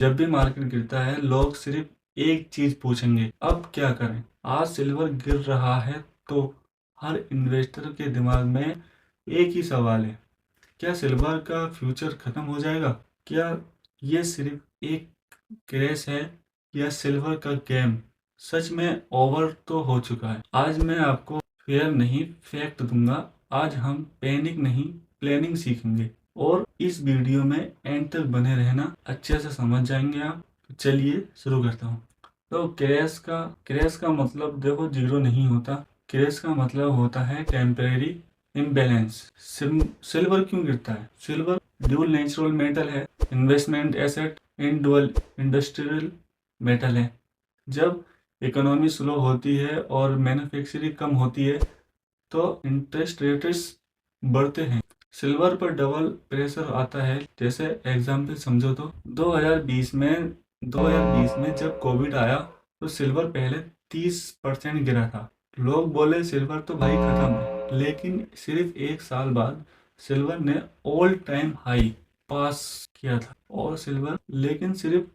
जब भी मार्केट गिरता है लोग सिर्फ एक चीज पूछेंगे, अब क्या करें। आज सिल्वर गिर रहा है तो हर इन्वेस्टर के दिमाग में एक ही सवाल है, क्या सिल्वर का फ्यूचर खत्म हो जाएगा? क्या ये सिर्फ एक क्रैश है या सिल्वर का गेम सच में ओवर तो हो चुका है? आज मैं आपको फेयर नहीं फैक्ट दूंगा। आज हम पैनिक नहीं प्लानिंग सीखेंगे और इस वीडियो में एंड तक बने रहना, अच्छे से समझ जाएंगे आप। तो चलिए शुरू करता हूँ। तो क्रैश का मतलब देखो जीरो नहीं होता। क्रैश का मतलब होता है टेम्परेरी इम्बैलेंस। सिल्वर क्यों गिरता है? सिल्वर ड्यूल नेचुरल मेटल है, इन्वेस्टमेंट एसेट इन डुअल इंडस्ट्रियल मेटल है। जब इकोनॉमी स्लो होती है और मैन्युफैक्चरिंग कम होती है तो इंटरेस्ट रेट्स बढ़ते हैं, सिल्वर पर डबल प्रेशर आता है। जैसे एग्जाम्पल समझो तो 2020 में जब कोविड आया तो सिल्वर पहले 30% गिरा था। लोग बोले सिल्वर तो भाई खत्म है, लेकिन सिर्फ एक साल बाद सिल्वर ने ऑल टाइम हाई पास किया था। और सिल्वर लेकिन सिर्फ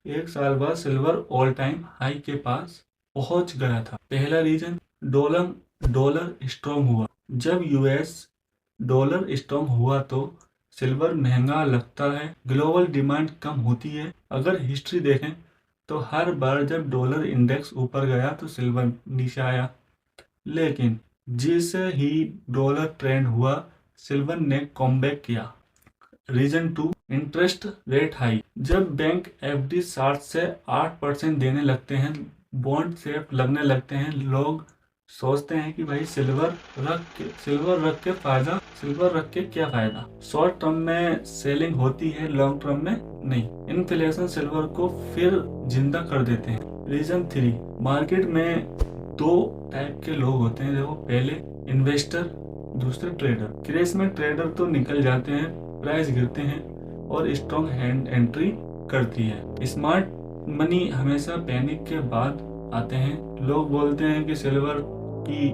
एक साल बाद सिल्वर ऑल टाइम हाई के पास पहुंच गया था। पहला रीजन डॉलर डॉलर स्ट्रॉन्ग हुआ। जब यूएस डॉलर स्ट्रॉन्ग हुआ तो सिल्वर महंगा लगता है, ग्लोबल डिमांड कम होती है। अगर हिस्ट्री देखें तो हर बार जब डॉलर इंडेक्स ऊपर गया तो सिल्वर नीचे आया, लेकिन जैसे ही डॉलर ट्रेंड हुआ सिल्वर ने कमबैक किया। Reason 2 interest rate high. जब बैंक एफडी 7 से 8% देने लगते हैं, बॉन्ड सेफ लगने लगते हैं, लोग सोचते हैं कि भाई सिल्वर रख के क्या फायदा। शॉर्ट टर्म में सेलिंग होती है, लॉन्ग टर्म में नहीं। इन्फ्लेशन सिल्वर को फिर जिंदा कर देते हैं। रीजन 3 मार्केट में दो टाइप के लोग होते हैं। देखो, पहले इन्वेस्टर, दूसरे ट्रेडर। क्रैश में ट्रेडर तो निकल जाते हैं, प्राइस गिरते हैं और स्ट्रॉन्ग हैंड एंट्री करती है। स्मार्ट मनी हमेशा पैनिक के बाद आते हैं। लोग बोलते हैं कि सिल्वर की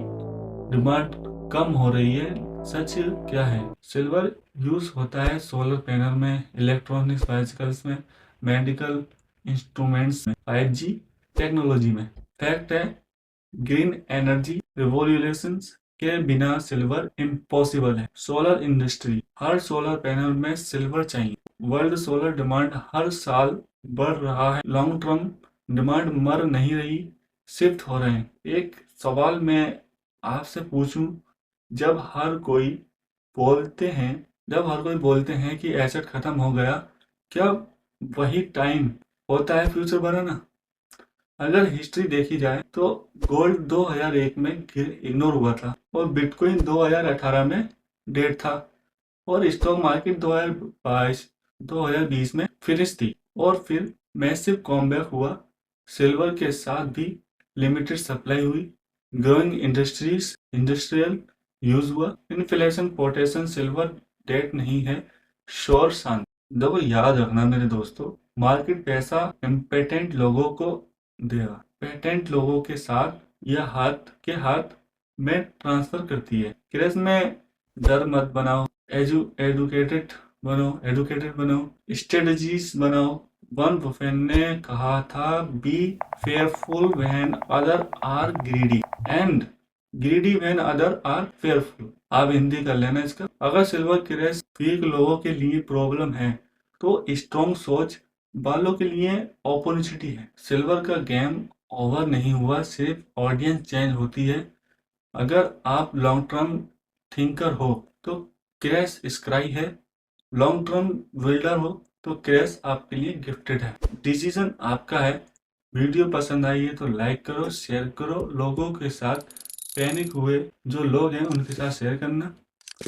डिमांड कम हो रही है। सच क्या है? सिल्वर यूज होता है सोलर पैनल में, इलेक्ट्रॉनिक्स बाइसिकल्स में, मेडिकल इंस्ट्रूमेंट्स में, 5G टेक्नोलॉजी में। फैक्ट है, ग्रीन एनर्जी रिवॉल्यूशन के बिना सिल्वर इम्पॉसिबल है। सोलर इंडस्ट्री, हर सोलर पैनल में सिल्वर चाहिए। वर्ल्ड सोलर डिमांड हर साल बढ़ रहा है। लॉन्ग टर्म डिमांड मर नहीं रही, शिफ्ट हो रहे हैं। एक सवाल मैं आपसे पूछूं, जब हर कोई बोलते हैं कि एसेट खत्म हो गया, क्या वही टाइम होता है फ्यूचर बनाना? अगर हिस्ट्री देखी जाए तो गोल्ड 2001 में इग्नोर हुआ था और बिटकॉइन 2018 में डेड था और स्टॉक मार्केट 2020 में फिनिश थी और फिर मैसिव कॉमबैक हुआ। सिल्वर के साथ भी लिमिटेड सप्लाई हुई, ग्रोइंग इंडस्ट्रियल यूज हुआ। इन्फ्लेशन पोटेशन सिल्वर डेट नहीं है, श्योर शांत। देखो, याद रखना मेरे दोस्तों, मार्केट पैसा इम्पेटेंट लोगों को देगा, पेटेंट लोगों के साथ या हाथ में ट्रांसफर करती है। क्रैश में डर मत बनाओ, एडुकेटेड बनो, स्ट्रेटजीज बनाओ। वन बुफेट ने कहा था, be fearful when other are greedy and greedy when other are fearful. आप हिंदी कर लेना इसका। अगर सिल्वर क्रैश वीक लोगों के लिए प्रॉब्लम है तो स्ट्रॉन्ग सोच वालों के लिए अपॉर्चुनिटी है। सिल्वर का गेम ओवर नहीं हुआ, सिर्फ ऑडियंस चेंज होती है। अगर आप लॉन्ग टर्म थिंकर हो तो क्रैश स्क्राई है, लॉन्ग टर्म बिल्डर हो तो क्रैश आपके लिए गिफ्टेड है। डिसीजन आपका है। वीडियो पसंद आई है तो लाइक करो, शेयर करो। लोगों के साथ पैनिक हुए जो लोग हैं उनके साथ शेयर करना।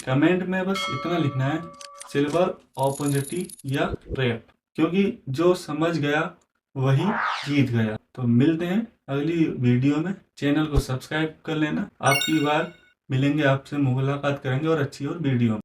कमेंट में बस इतना लिखना है, सिल्वर अपॉर्चुनिटी या ट्रैप, क्योंकि जो समझ गया वही जीत गया। तो मिलते हैं अगली वीडियो में। चैनल को सब्सक्राइब कर लेना। आपकी बार मिलेंगे, आपसे मुलाकात करेंगे और अच्छी और वीडियो में।